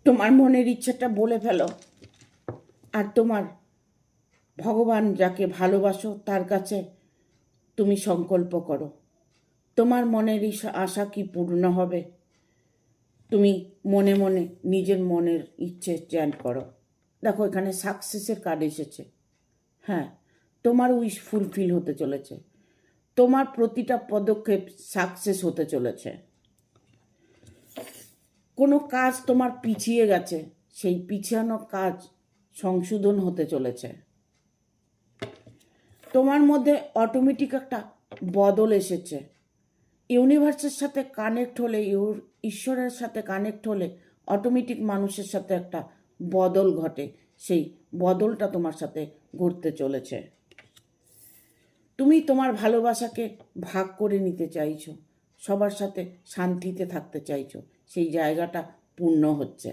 তোমার মনের ইচ্ছাটা বলে ফেলো, আর তোমার ভগবান যাকে ভালোবাসো তার কাছে তুমি সংকল্প করো। তোমার মনের আশা কি পূর্ণ হবে? তুমি মনে মনে নিজের মনের ইচ্ছে চ্যান্ট করো। দেখো এখানে সাকসেসের কার্ড এসেছে। হ্যাঁ, তোমার উইশ ফুলফিল হতে চলেছে। তোমার প্রতিটা পদক্ষেপ সাকসেস হতে চলেছে। কোনো কাজ তোমার পিছিয়ে গেছে, সেই পিছানো কাজ সংশোধন হতে চলেছে। তোমার মধ্যে অটোমেটিক একটা বদল এসেছে। ইউনিভার্সের সাথে কানেক্ট হলে, ঈশ্বরের সাথে কানেক্ট হলে অটোমেটিক মানুষের সাথে একটা বদল ঘটে। সেই বদলটা তোমার সাথে ঘটতে চলেছে। তুমি তোমার ভালোবাসাকে ভাগ করে নিতে চাইছো, সবার সাথে শান্তিতে থাকতে চাইছো, সেই জায়গাটা পূর্ণ হচ্ছে।